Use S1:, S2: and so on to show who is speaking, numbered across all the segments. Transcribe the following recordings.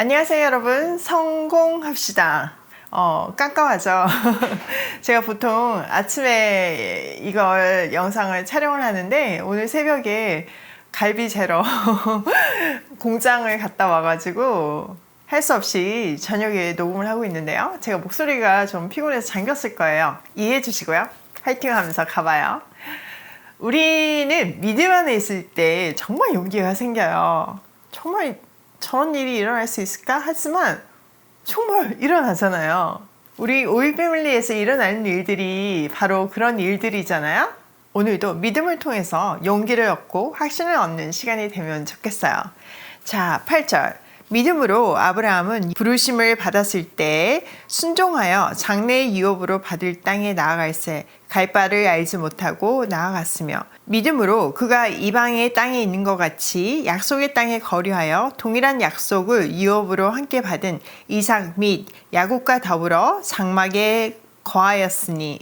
S1: 안녕하세요 여러분, 성공합시다. 깜깜하죠? 제가 보통 아침에 이걸 영상을 촬영을 하는데 오늘 새벽에 갈비 재러 공장을 갔다 와가지고 할 수 없이 저녁에 녹음을 하고 있는데요. 제가 목소리가 좀 피곤해서 잠겼을 거예요. 이해해 주시고요. 파이팅 하면서 가봐요. 우리는 믿음 안에 있을 때 정말 용기가 생겨요. 정말 저런 일이 일어날 수 있을까? 하지만 정말 일어나잖아요. 우리 오일 패밀리에서 일어나는 일들이 바로 그런 일들이잖아요. 오늘도 믿음을 통해서 용기를 얻고 확신을 얻는 시간이 되면 좋겠어요. 자, 8절. 믿음으로 아브라함은 부르심을 받았을 때 순종하여 장래의 유업으로 받을 땅에 나아갈새 갈 바를 알지 못하고 나아갔으며 믿음으로 그가 이방의 땅에 있는 것 같이 약속의 땅에 거류하여 동일한 약속을 유업으로 함께 받은 이삭 및 야곱과 더불어 장막에 거하였으니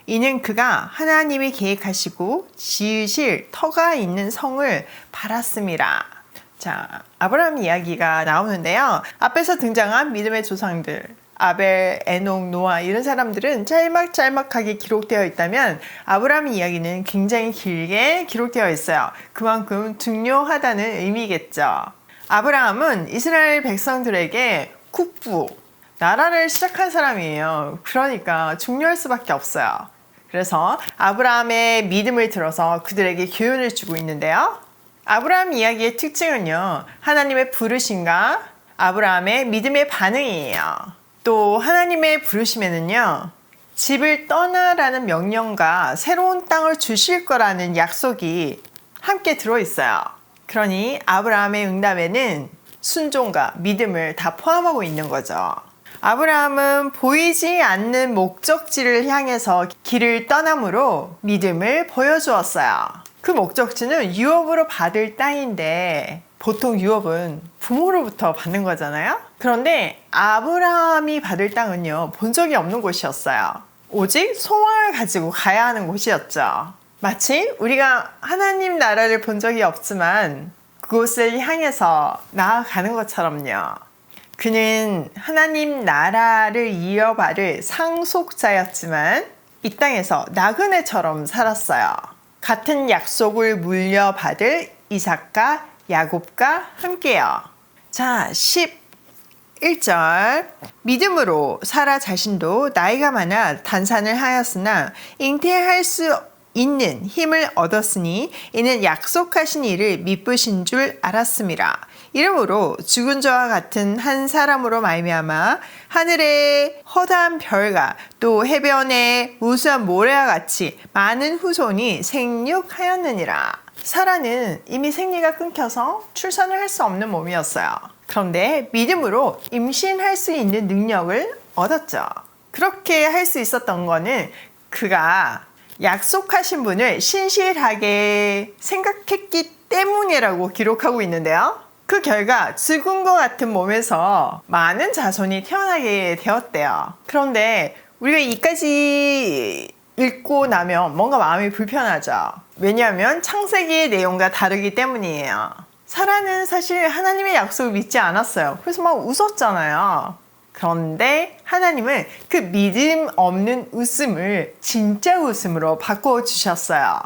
S1: 이는 그가 하나님이 계획하시고 지으실 터가 있는 성을 바랐음이라. 자, 아브라함 이야기가 나오는데요. 앞에서 등장한 믿음의 조상들, 아벨, 에녹, 노아 이런 사람들은 짤막짤막하게 기록되어 있다면 아브라함 이야기는 굉장히 길게 기록되어 있어요. 그만큼 중요하다는 의미겠죠. 아브라함은 이스라엘 백성들에게 국부, 나라를 시작한 사람이에요. 그러니까 중요할 수밖에 없어요. 그래서 아브라함의 믿음을 들어서 그들에게 교훈을 주고 있는데요. 아브라함 이야기의 특징은요, 하나님의 부르심과 아브라함의 믿음의 반응이에요. 또 하나님의 부르심에는요, 집을 떠나라는 명령과 새로운 땅을 주실 거라는 약속이 함께 들어있어요. 그러니 아브라함의 응답에는 순종과 믿음을 다 포함하고 있는 거죠. 아브라함은 보이지 않는 목적지를 향해서 길을 떠남으로 믿음을 보여주었어요. 그 목적지는 유업으로 받을 땅인데 보통 유업은 부모로부터 받는 거잖아요. 그런데 아브라함이 받을 땅은요, 본 적이 없는 곳이었어요. 오직 소망을 가지고 가야 하는 곳이었죠. 마치 우리가 하나님 나라를 본 적이 없지만 그곳을 향해서 나아가는 것처럼요. 그는 하나님 나라를 이어받을 상속자였지만 이 땅에서 나그네처럼 살았어요. 같은 약속을 물려받을 이삭과 야곱과 함께요. 자, 11절. 믿음으로 사라 자신도 나이가 많아 단산을 하였으나 잉태할 수 있는 힘을 얻었으니 이는 약속하신 이를 미쁘신 줄 알았음이라. 이러므로 죽은 자와 같은 한 사람으로 말미암아 하늘의 허다한 별과 또 해변의 우수한 모래와 같이 많은 후손이 생육하였느니라. 사라는 이미 생리가 끊겨서 출산을 할 수 없는 몸이었어요. 그런데 믿음으로 임신할 수 있는 능력을 얻었죠. 그렇게 할 수 있었던 거는 그가 약속하신 분을 신실하게 생각했기 때문이라고 기록하고 있는데요. 그 결과 죽은 것 같은 몸에서 많은 자손이 태어나게 되었대요. 그런데 우리가 이까지 읽고 나면 뭔가 마음이 불편하죠. 왜냐하면 창세기의 내용과 다르기 때문이에요. 사라는 사실 하나님의 약속을 믿지 않았어요. 그래서 막 웃었잖아요. 그런데 하나님은 그 믿음 없는 웃음을 진짜 웃음으로 바꿔주셨어요.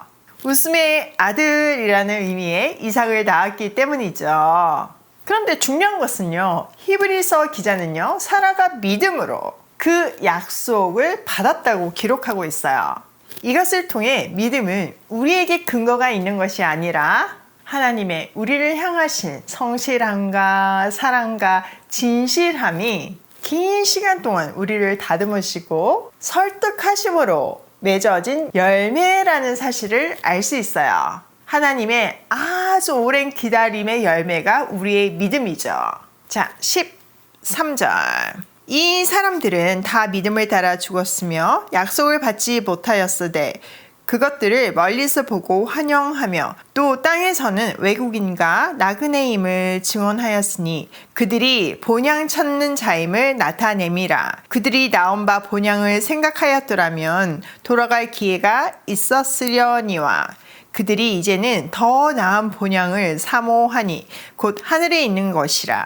S1: 웃음의 아들이라는 의미의 이삭을 낳았기 때문이죠. 그런데 중요한 것은요, 히브리서 기자는요, 사라가 믿음으로 그 약속을 받았다고 기록하고 있어요. 이것을 통해 믿음은 우리에게 근거가 있는 것이 아니라 하나님의 우리를 향하신 성실함과 사랑과 진실함이 긴 시간 동안 우리를 다듬으시고 설득하심으로 맺어진 열매라는 사실을 알 수 있어요. 하나님의 아주 오랜 기다림의 열매가 우리의 믿음이죠. 자, 13절. 이 사람들은 다 믿음을 따라 죽었으며 약속을 받지 못하였으되 그것들을 멀리서 보고 환영하며 또 땅에서는 외국인과 나그네임을 증언하였으니 그들이 본향 찾는 자임을 나타냄이라. 그들이 나온 바 본향을 생각하였더라면 돌아갈 기회가 있었으려니와 그들이 이제는 더 나은 본향을 사모하니 곧 하늘에 있는 것이라.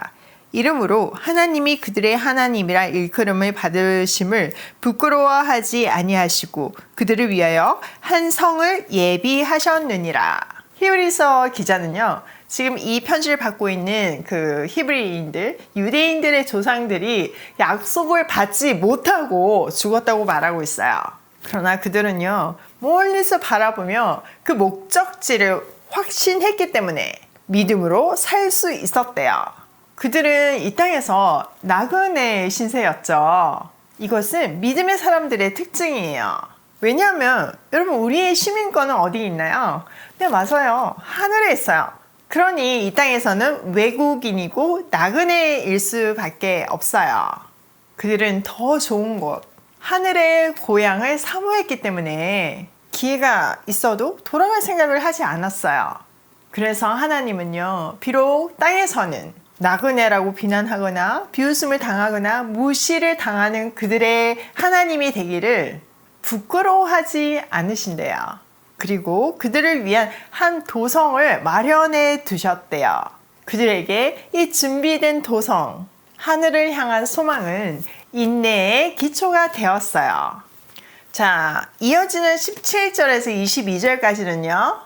S1: 이름으로 하나님이 그들의 하나님이라 일컬음을 받으심을 부끄러워하지 아니하시고 그들을 위하여 한 성을 예비하셨느니라. 히브리서 기자는요, 지금 이 편지를 받고 있는 그 히브리인들, 유대인들의 조상들이 약속을 받지 못하고 죽었다고 말하고 있어요. 그러나 그들은요, 멀리서 바라보며 그 목적지를 확신했기 때문에 믿음으로 살 수 있었대요. 그들은 이 땅에서 나그네 신세였죠. 이것은 믿음의 사람들의 특징이에요. 왜냐하면 여러분, 우리의 시민권은 어디 있나요? 네, 맞아요. 하늘에 있어요. 그러니 이 땅에서는 외국인이고 나그네일 수밖에 없어요. 그들은 더 좋은 곳, 하늘의 고향을 사모했기 때문에 기회가 있어도 돌아갈 생각을 하지 않았어요. 그래서 하나님은요, 비록 땅에서는 나그네라고 비난하거나 비웃음을 당하거나 무시를 당하는 그들의 하나님이 되기를 부끄러워하지 않으신대요. 그리고 그들을 위한 한 도성을 마련해 두셨대요. 그들에게 이 준비된 도성, 하늘을 향한 소망은 인내의 기초가 되었어요. 자, 이어지는 17절에서 22절까지는요,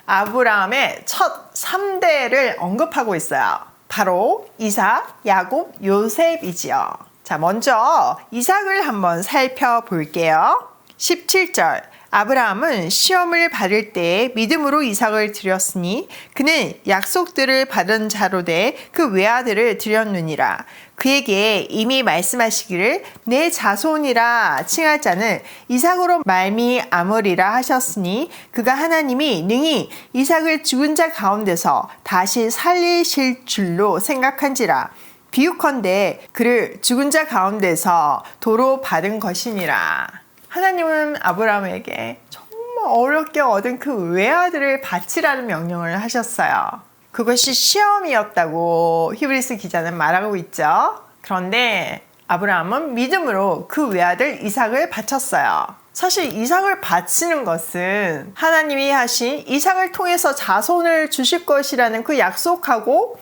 S1: 아브라함의 첫 3대를 언급하고 있어요. 바로 이삭, 야곱, 요셉이지요. 자, 먼저 이삭을 한번 살펴볼게요. 17절, 아브라함은 시험을 받을 때 믿음으로 이삭을 드렸으니 그는 약속들을 받은 자로 돼 그 외아들을 드렸느니라. 그에게 이미 말씀하시기를 내 자손이라 칭할 자는 이삭으로 말미암으리라 하셨으니 그가 하나님이 능히 이삭을 죽은 자 가운데서 다시 살리실 줄로 생각한지라. 비유컨대 그를 죽은 자 가운데서 도로 받은 것이니라. 하나님은 아브라함에게 정말 어렵게 얻은 그 외아들을 바치라는 명령을 하셨어요. 그것이 시험이었다고 히브리서 기자는 말하고 있죠. 그런데 아브라함은 믿음으로 그 외아들 이삭을 바쳤어요. 사실 이삭을 바치는 것은 하나님이 하신 이삭을 통해서 자손을 주실 것이라는 그 약속하고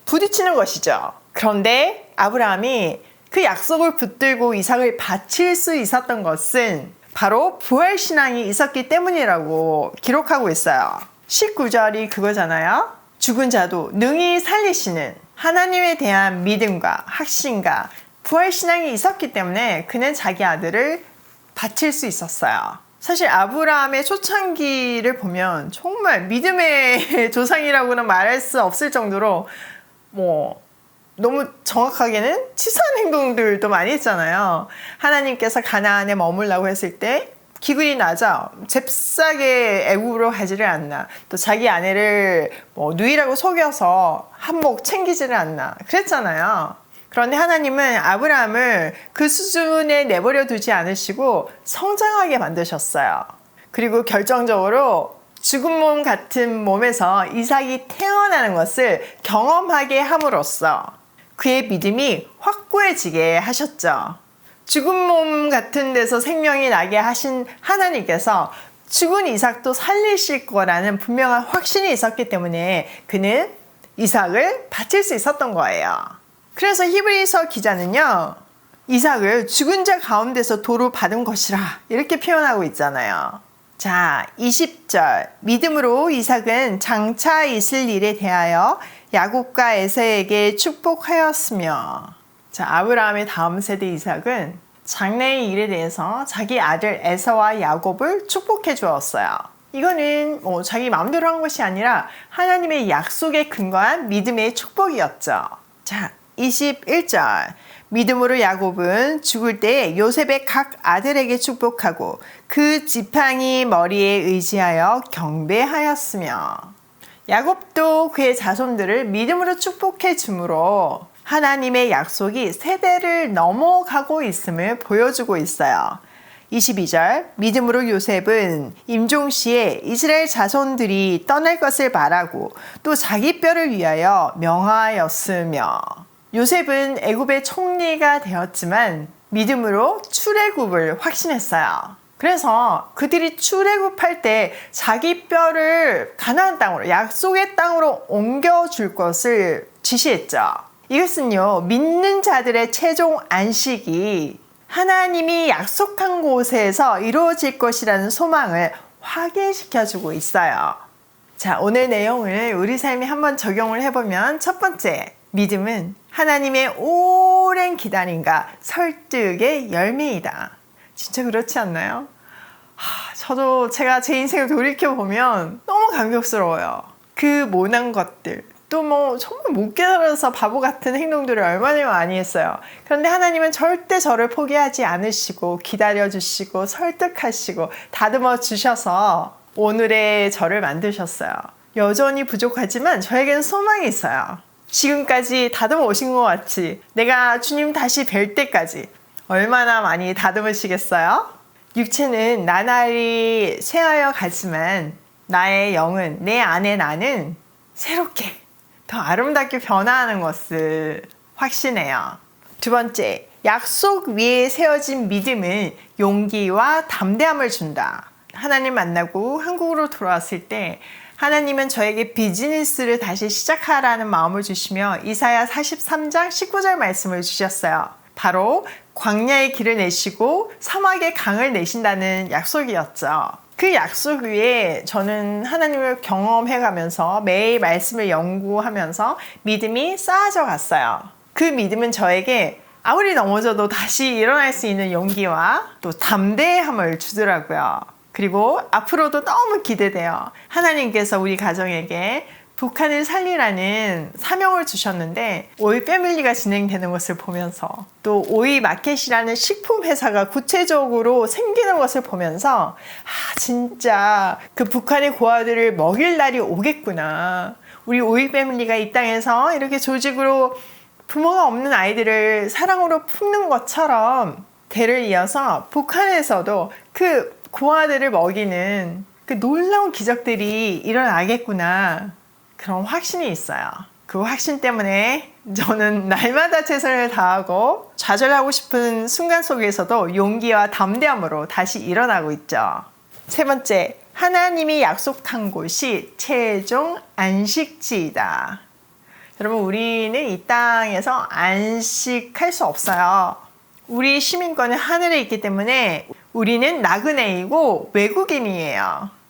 S1: 부딪히는 것이죠. 그런데 아브라함이 그 약속을 붙들고 이삭을 바칠 수 있었던 것은 바로 부활신앙이 있었기 때문이라고 기록하고 있어요. 19절이 그거잖아요. 죽은 자도 능히 살리시는 하나님에 대한 믿음과 확신과 부활신앙이 있었기 때문에 그는 자기 아들을 바칠 수 있었어요. 사실 아브라함의 초창기를 보면 정말 믿음의 조상이라고는 말할 수 없을 정도로 너무 정확하게는 치사한 행동들도 많이 했잖아요. 하나님께서 가나안에 머물라고 했을 때 기근이 나자 잽싸게 애굽으로 가지를 않나, 또 자기 아내를 누이라고 속여서 한몫 챙기지를 않나 그랬잖아요. 그런데 하나님은 아브라함을 그 수준에 내버려 두지 않으시고 성장하게 만드셨어요. 그리고 결정적으로 죽은 몸 같은 몸에서 이삭이 태어나는 것을 경험하게 함으로써 그의 믿음이 확고해지게 하셨죠. 죽은 몸 같은 데서 생명이 나게 하신 하나님께서 죽은 이삭도 살리실 거라는 분명한 확신이 있었기 때문에 그는 이삭을 바칠 수 있었던 거예요. 그래서 히브리서 기자는요, 이삭을 죽은 자 가운데서 도로 받은 것이라 이렇게 표현하고 있잖아요. 자, 20절, 믿음으로 이삭은 장차 있을 일에 대하여 야곱과 에서에게 축복하였으며. 자, 아브라함의 다음 세대 이삭은 장래의 일에 대해서 자기 아들 에서와 야곱을 축복해 주었어요. 이거는 자기 마음대로 한 것이 아니라 하나님의 약속에 근거한 믿음의 축복이었죠. 자, 21절, 믿음으로 야곱은 죽을 때 요셉의 각 아들에게 축복하고 그 지팡이 머리에 의지하여 경배하였으며. 야곱도 그의 자손들을 믿음으로 축복해 주므로 하나님의 약속이 세대를 넘어가고 있음을 보여주고 있어요. 22절, 믿음으로 요셉은 임종시에 이스라엘 자손들이 떠날 것을 말하고 또 자기 뼈를 위하여 명하였으며. 요셉은 애굽의 총리가 되었지만 믿음으로 출애굽을 확신했어요. 그래서 그들이 출애굽할 때 자기 뼈를 가나안 땅으로, 약속의 땅으로 옮겨줄 것을 지시했죠. 이것은요, 믿는 자들의 최종 안식이 하나님이 약속한 곳에서 이루어질 것이라는 소망을 확인시켜주고 있어요. 자, 오늘 내용을 우리 삶에 한번 적용을 해보면 첫 번째, 믿음은 하나님의 오랜 기다림과 설득의 열매이다. 진짜 그렇지 않나요? 저도 제가 제 인생을 돌이켜보면 너무 감격스러워요. 그 모난 것들, 또 뭐 정말 못 깨달아서 바보 같은 행동들을 얼마나 많이 했어요. 그런데 하나님은 절대 저를 포기하지 않으시고 기다려주시고 설득하시고 다듬어 주셔서 오늘의 저를 만드셨어요. 여전히 부족하지만 저에게는 소망이 있어요. 지금까지 다듬어 오신 것 같이 내가 주님 다시 뵐 때까지 얼마나 많이 다듬으시겠어요? 육체는 나날이 쇠하여 가지만 나의 영은, 내 안에 나는 새롭게 더 아름답게 변화하는 것을 확신해요. 두 번째, 약속 위에 세워진 믿음은 용기와 담대함을 준다. 하나님 만나고 한국으로 돌아왔을 때 하나님은 저에게 비즈니스를 다시 시작하라는 마음을 주시며 이사야 43장 19절 말씀을 주셨어요. 바로 광야의 길을 내시고 사막의 강을 내신다는 약속이었죠. 그 약속 위에 저는 하나님을 경험해가면서 매일 말씀을 연구하면서 믿음이 쌓아져 갔어요. 그 믿음은 저에게 아무리 넘어져도 다시 일어날 수 있는 용기와 또 담대함을 주더라고요. 그리고 앞으로도 너무 기대돼요. 하나님께서 우리 가정에게 북한을 살리라는 사명을 주셨는데 오이 패밀리가 진행되는 것을 보면서 또 오이 마켓이라는 식품 회사가 구체적으로 생기는 것을 보면서 진짜 그 북한의 고아들을 먹일 날이 오겠구나. 우리 오이 패밀리가 이 땅에서 이렇게 조직으로 부모가 없는 아이들을 사랑으로 품는 것처럼 대를 이어서 북한에서도 그 고아들을 먹이는 그 놀라운 기적들이 일어나겠구나. 그런 확신이 있어요. 그 확신 때문에 저는 날마다 최선을 다하고 좌절하고 싶은 순간 속에서도 용기와 담대함으로 다시 일어나고 있죠. 세 번째, 하나님이 약속한 곳이 최종 안식지이다. 여러분, 우리는 이 땅에서 안식할 수 없어요. 우리 시민권은 하늘에 있기 때문에 우리는 나그네이고 외국인이에요.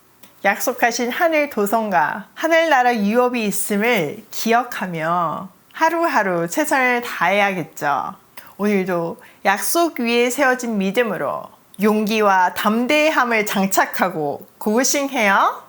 S1: 약속하신 하늘 도성과 하늘나라 유업이 있음을 기억하며 하루하루 최선을 다해야겠죠. 오늘도 약속 위에 세워진 믿음으로 용기와 담대함을 장착하고 고고싱해요.